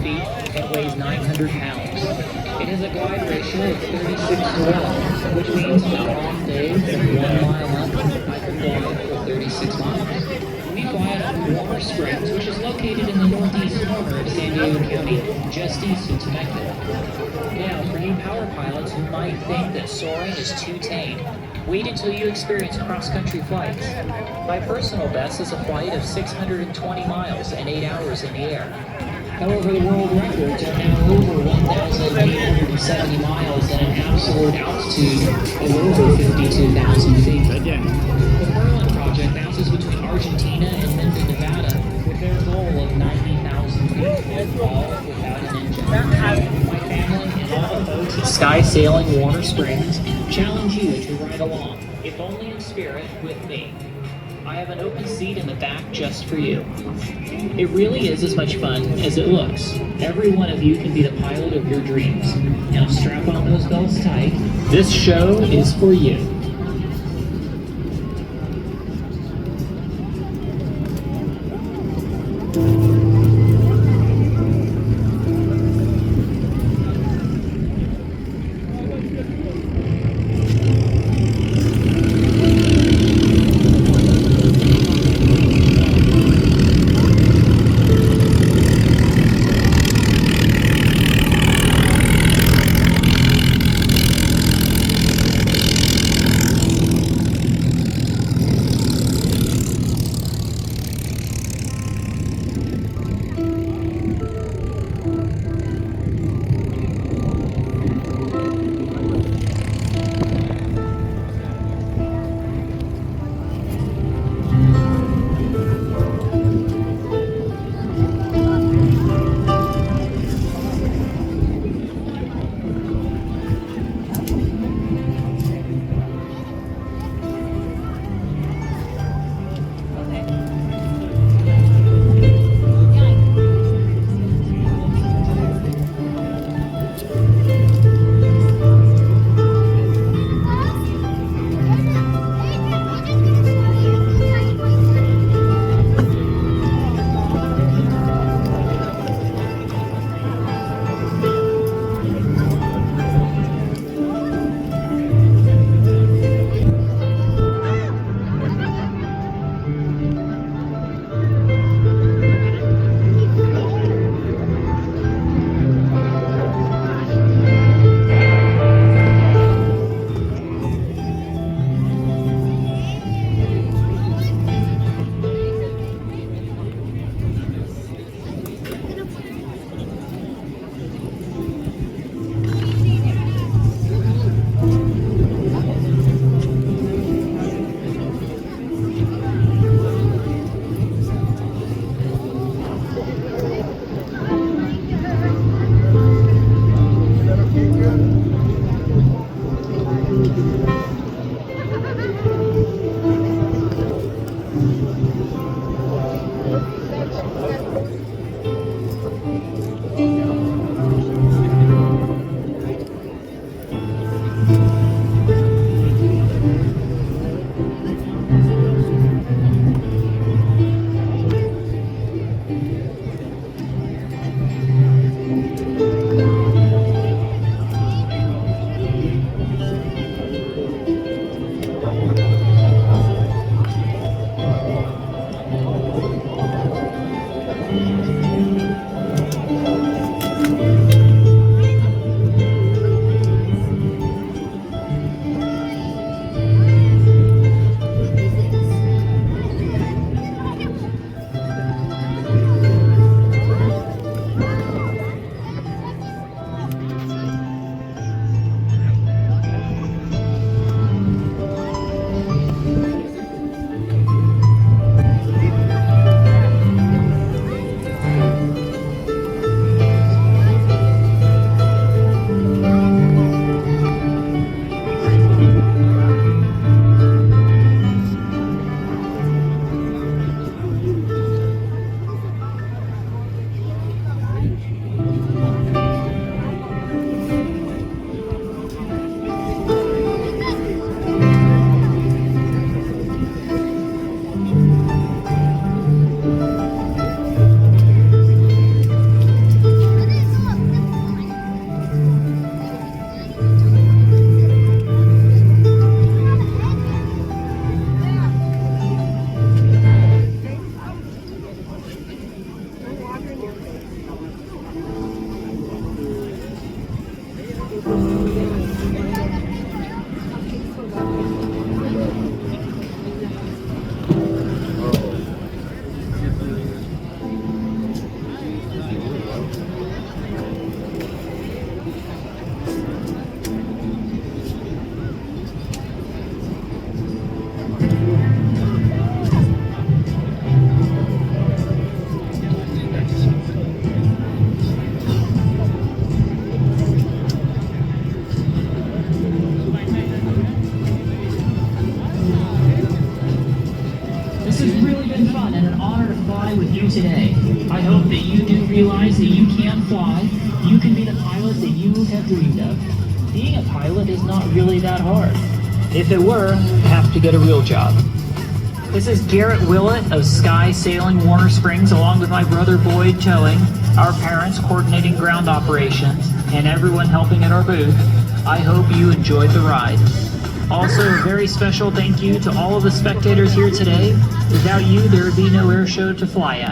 feet and weighs 900 pounds. It has a glide ratio of 36 to 1, which means on off days of 1 mile up, I can glide for 36 miles. We fly out of Warmer Springs, which is located in the northeast corner of San Diego County, just east of Temecula. Now, for you power pilots who might think that soaring is too tame, wait until you experience cross-country flights. My personal best is a flight of 620 miles and 8 hours in the air. However, the world records are now over 1,870 miles at an absolute altitude of over 52,000 feet. The Merlin project bounces between Argentina and Minden, Nevada, with their goal of 90,000 feet, all without an engine. My family and all the folks at Sky Sailing Warner Springs challenge you to ride along, if only in spirit, with me. I have an open seat in the back just for you. It really is as much fun as it looks. Every one of you can be the pilot of your dreams. Now strap on those belts tight. This show is for you. This has really been fun and an honor to fly with you today. I hope that you do realize that you can fly. You can be the pilot that you have dreamed of. Being a pilot is not really that hard. If it were, you'd have to get a real job. This is Garrett Willett of Sky Sailing Warner Springs, along with my brother Boyd towing, our parents coordinating ground operations, and everyone helping at our booth. I hope you enjoyed the ride. Also, a very special thank you to all of the spectators here today. Without you, there would be no air show to fly at.